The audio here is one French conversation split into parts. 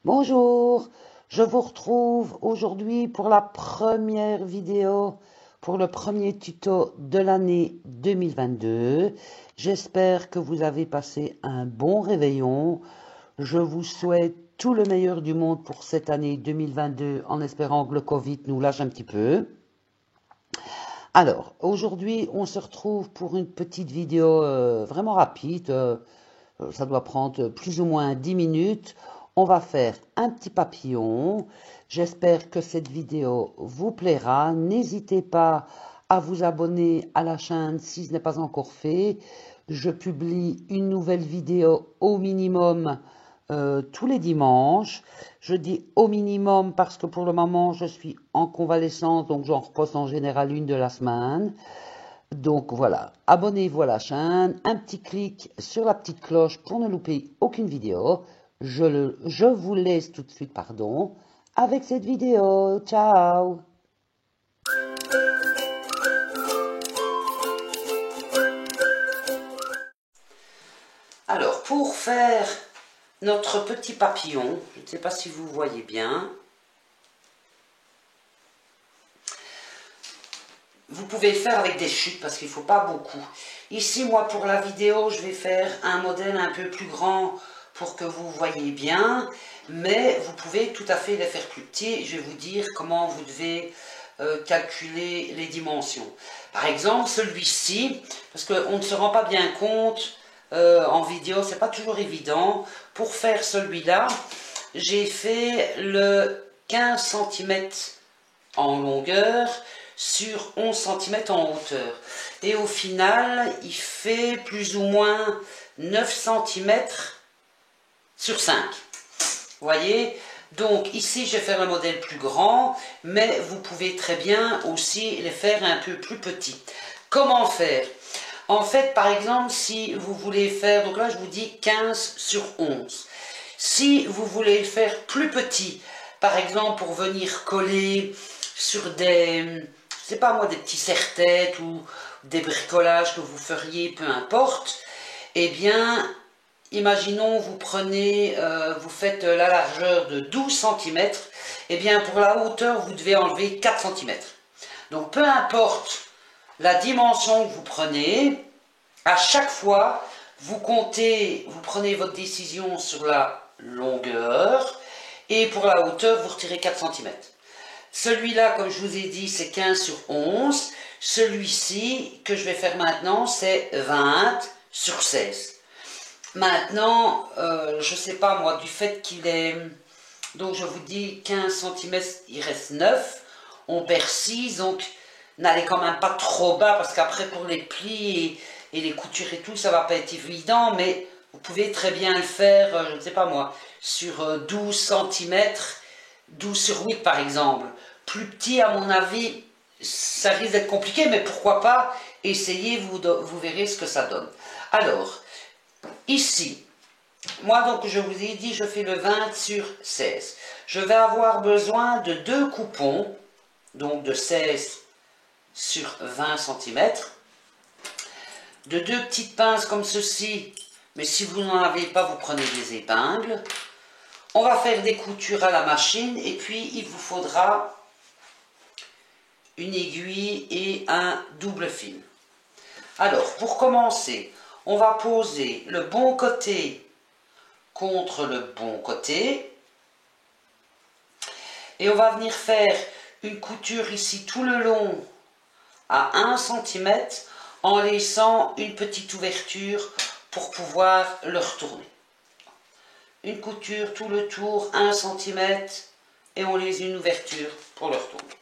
Bonjour, je vous retrouve aujourd'hui pour la première vidéo, pour le premier tuto de l'année 2022. J'espère que vous avez passé un bon réveillon. Je vous souhaite tout le meilleur du monde pour cette année 2022 en espérant que le Covid nous lâche un petit peu. Alors, aujourd'hui, on se retrouve pour une petite vidéo vraiment rapide. Ça doit prendre plus ou moins 10 minutes. On va faire un petit papillon. J'espère que cette vidéo vous plaira. N'hésitez pas à vous abonner à la chaîne si ce n'est pas encore fait. Je publie une nouvelle vidéo au minimum tous les dimanches. Je dis au minimum parce que pour le moment je suis en convalescence, donc j'en repose en général une de la semaine. Donc voilà, abonnez-vous à la chaîne, un petit clic sur la petite cloche pour ne louper aucune vidéo. Je vous laisse tout de suite, avec cette vidéo. Ciao! Alors, pour faire notre petit papillon, je ne sais pas si vous voyez bien, vous pouvez le faire avec des chutes parce qu'il ne faut pas beaucoup. Ici, moi, pour la vidéo, je vais faire un modèle un peu plus grand pour que vous voyez bien, mais vous pouvez tout à fait les faire plus petits. Je vais vous dire comment vous devez calculer les dimensions. Par exemple, celui-ci, parce qu'on ne se rend pas bien compte en vidéo, c'est pas toujours évident. Pour faire celui-là, j'ai fait le 15 cm en longueur sur 11 cm en hauteur. Et au final, il fait plus ou moins 9 cm sur 5. Vous voyez? Donc ici, je vais faire un modèle plus grand, mais vous pouvez très bien aussi les faire un peu plus petits. Comment faire? En fait, par exemple, si vous voulez faire, donc là, je vous dis 15 sur 11. Si vous voulez le faire plus petit, par exemple, pour venir coller sur des, je sais pas moi, des petits serre-têtes ou des bricolages que vous feriez, peu importe, eh bien, imaginons vous prenez, vous faites la largeur de 12 cm, eh bien pour la hauteur vous devez enlever 4 cm. Donc peu importe la dimension que vous prenez, à chaque fois vous comptez, vous prenez votre décision sur la longueur et pour la hauteur vous retirez 4 cm. Celui-là, comme je vous ai dit, c'est 15 sur 11. Celui-ci, que je vais faire maintenant, c'est 20 sur 16. Maintenant, je ne sais pas moi, du fait qu'il est... Donc je vous dis 15 cm, il reste 9. On perd 6, donc n'allez quand même pas trop bas, parce qu'après pour les plis et les coutures et tout, ça va pas être évident, mais vous pouvez très bien le faire, je ne sais pas moi, sur 12 cm, 12 sur 8 par exemple. Plus petit, à mon avis, ça risque d'être compliqué, mais pourquoi pas, essayez, vous verrez ce que ça donne. Alors, ici, moi donc je vous ai dit, je fais le 20 sur 16. Je vais avoir besoin de deux coupons, donc de 16 sur 20 cm, de deux petites pinces comme ceci, mais si vous n'en avez pas, vous prenez des épingles. On va faire des coutures à la machine et puis il vous faudra une aiguille et un double fil. Alors, pour commencer, on va poser le bon côté contre le bon côté. Et on va venir faire une couture ici tout le long à 1 cm en laissant une petite ouverture pour pouvoir le retourner. Une couture tout le tour, 1 cm et on laisse une ouverture pour le retourner.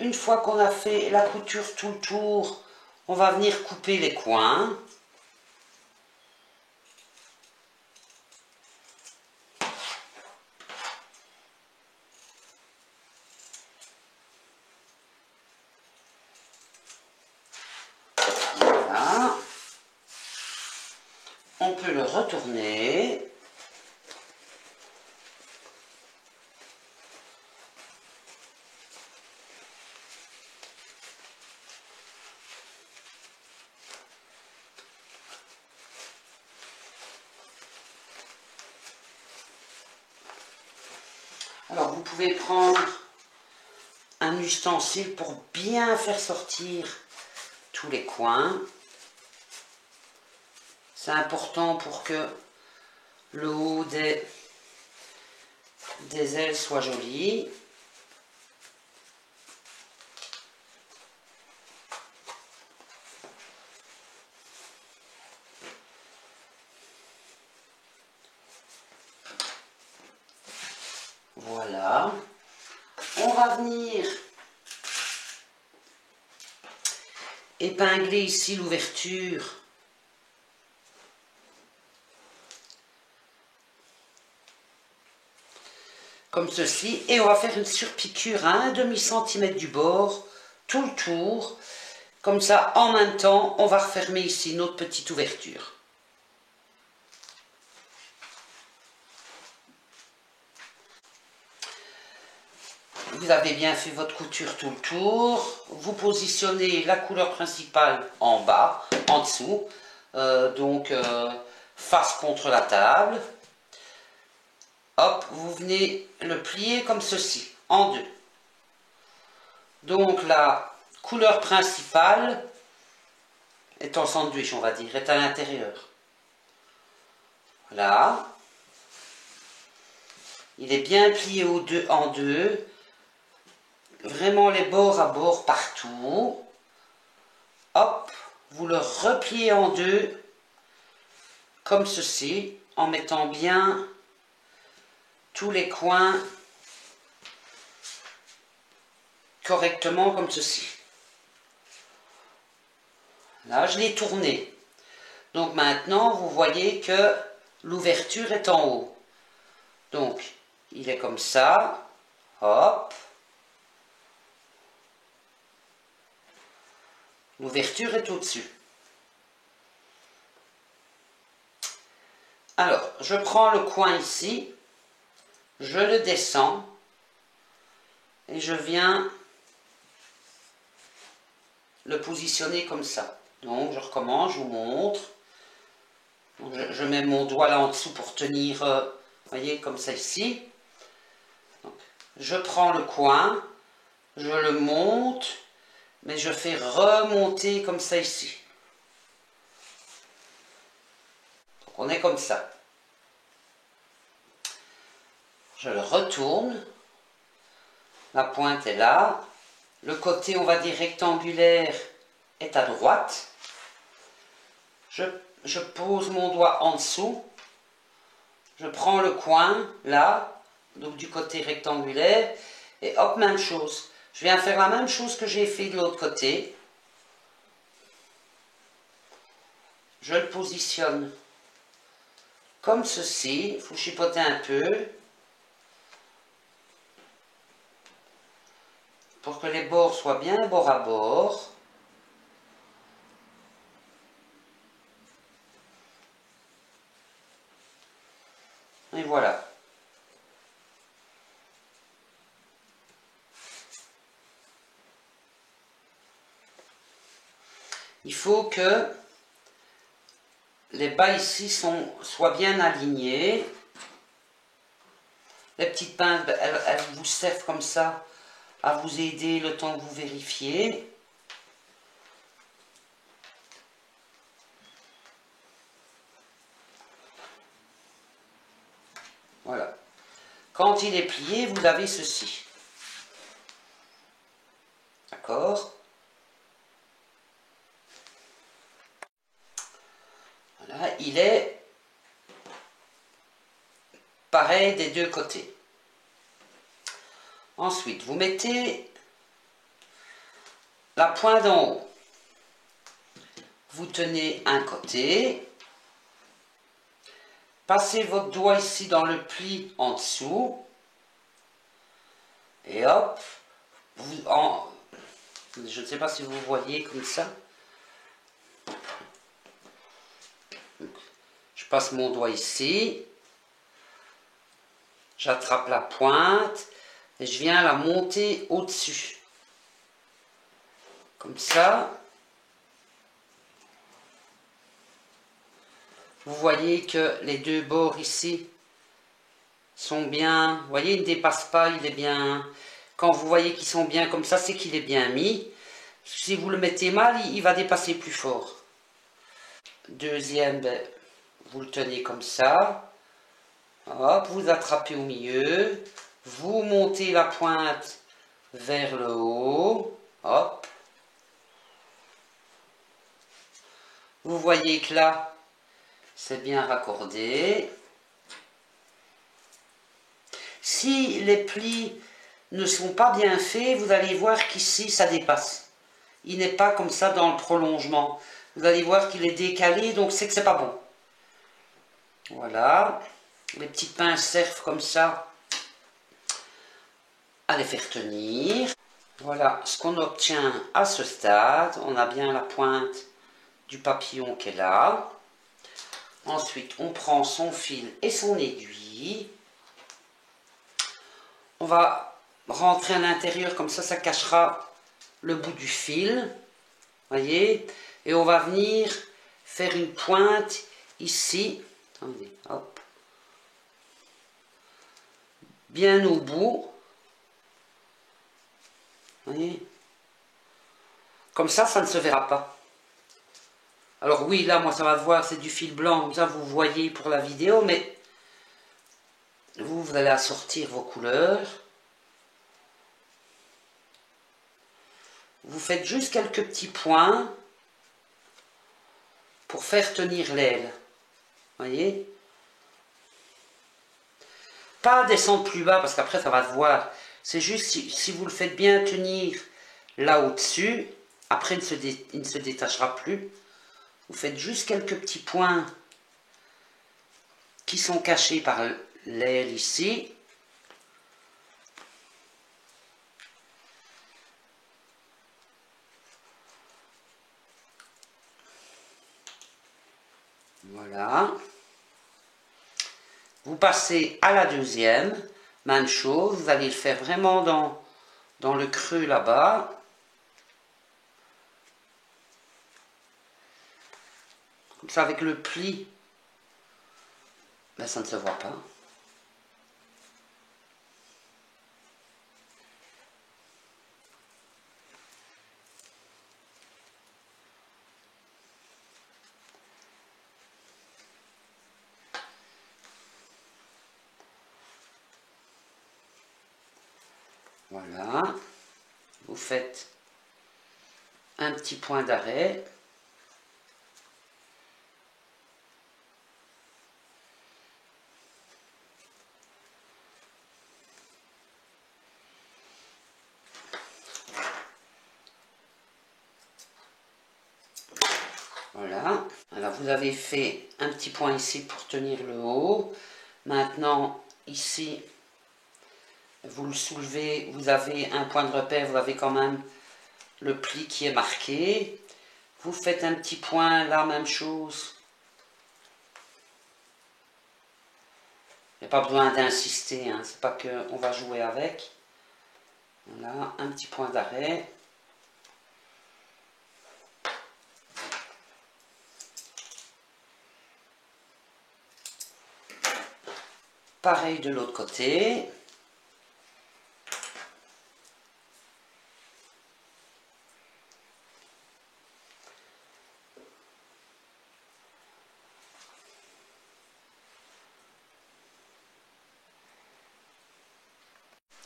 Une fois qu'on a fait la couture tout le tour, on va venir couper les coins. Voilà. On peut le retourner. Alors vous pouvez prendre un ustensile pour bien faire sortir tous les coins. C'est important pour que le haut des ailes soit joli. Voilà. On va venir épingler ici l'ouverture. Comme ceci. Et on va faire une surpiqûre à 1/2 cm du bord, tout le tour. Comme ça, en même temps, on va refermer ici notre petite ouverture. Vous avez bien fait votre couture tout le tour. Vous positionnez la couleur principale en bas, en dessous. Face contre la table. Hop, vous venez le plier comme ceci, en deux. Donc la couleur principale est en sandwich, on va dire, est à l'intérieur. Voilà. Il est bien plié en deux. Vraiment les bords à bord partout. Hop, vous le repliez en deux, comme ceci, en mettant bien tous les coins correctement, comme ceci. Là, je l'ai tourné. Donc maintenant, vous voyez que l'ouverture est en haut. Donc, il est comme ça. Hop. L'ouverture est au-dessus. Alors, je prends le coin ici, je le descends et je viens le positionner comme ça. Donc, je recommence, je vous montre. Donc, je mets mon doigt là en dessous pour tenir, vous voyez, comme ça ici. Donc, je prends le coin, je le monte, mais je fais remonter comme ça ici. Donc, on est comme ça. Je le retourne. La pointe est là. Le côté, on va dire, rectangulaire est à droite. Je pose mon doigt en dessous. Je prends le coin, là, donc du côté rectangulaire. Et hop, même chose. Je viens faire la même chose que j'ai fait de l'autre côté. Je le positionne comme ceci. Il faut chipoter un peu. Pour que les bords soient bien bord à bord. Et voilà. Il faut que les bas ici soient bien alignés. Les petites pinces, elles vous servent comme ça à vous aider le temps que vous vérifiez. Voilà. Quand il est plié, vous avez ceci. D'accord? Voilà, il est pareil des deux côtés. Ensuite, vous mettez la pointe en haut. Vous tenez un côté. Passez votre doigt ici dans le pli en dessous. Et hop. Je ne sais pas si vous voyez comme ça. Je passe mon doigt ici. J'attrape la pointe. Et je viens la monter au-dessus. Comme ça. Vous voyez que les deux bords ici sont bien, vous voyez, il ne dépasse pas, il est bien. Quand vous voyez qu'ils sont bien comme ça, c'est qu'il est bien mis. Si vous le mettez mal, il va dépasser plus fort. Deuxième, ben, vous le tenez comme ça. Hop, vous attrapez au milieu. Vous montez la pointe vers le haut. Hop. Vous voyez que là, c'est bien raccordé. Si les plis ne sont pas bien faits, vous allez voir qu'ici, ça dépasse. Il n'est pas comme ça dans le prolongement. Vous allez voir qu'il est décalé, donc c'est que c'est pas bon. Voilà. Les petites pinces servent comme ça à les faire tenir. Voilà ce qu'on obtient à ce stade. On a bien la pointe du papillon qui est là. Ensuite, on prend son fil et son aiguille. On va rentrer à l'intérieur, comme ça cachera le bout du fil. Voyez? Et on va venir faire une pointe ici. Attendez, hop. Bien au bout. Voyez? Comme ça ne se verra pas. Alors oui, là, moi, ça va se voir, c'est du fil blanc, comme ça, vous voyez pour la vidéo, mais vous allez assortir vos couleurs. Vous faites juste quelques petits points pour faire tenir l'aile. Voyez? Pas descendre plus bas, parce qu'après, ça va se voir. C'est juste, si vous le faites bien tenir là au-dessus, après, il ne se détachera plus. Vous faites juste quelques petits points qui sont cachés par l'aile ici. Voilà. Vous passez à la deuxième. Même chose, vous allez le faire vraiment dans le creux là-bas. Comme ça, avec le pli, ben, ça ne se voit pas. Voilà. Vous faites un petit point d'arrêt. Voilà. Alors vous avez fait un petit point ici pour tenir le haut. Maintenant, ici, vous le soulevez, vous avez un point de repère, vous avez quand même le pli qui est marqué. Vous faites un petit point, là, même chose. Il n'y a pas besoin d'insister, hein. C'est pas qu'on va jouer avec. Voilà, un petit point d'arrêt. Pareil de l'autre côté.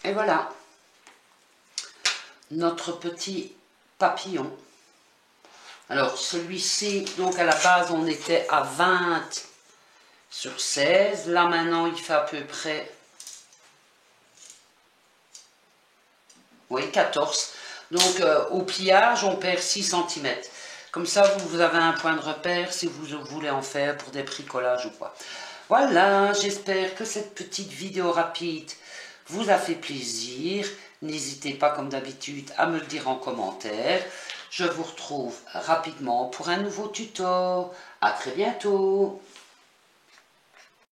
Et voilà, notre petit papillon. Alors celui-ci, donc à la base on était à 20 sur 16. Là maintenant il fait à peu près, oui, 14. Donc au pliage on perd 6 cm. Comme ça vous avez un point de repère si vous voulez en faire pour des bricolages ou quoi. Voilà, j'espère que cette petite vidéo rapide vous a fait plaisir. N'hésitez pas comme d'habitude à me le dire en commentaire. Je vous retrouve rapidement pour un nouveau tuto. À très bientôt.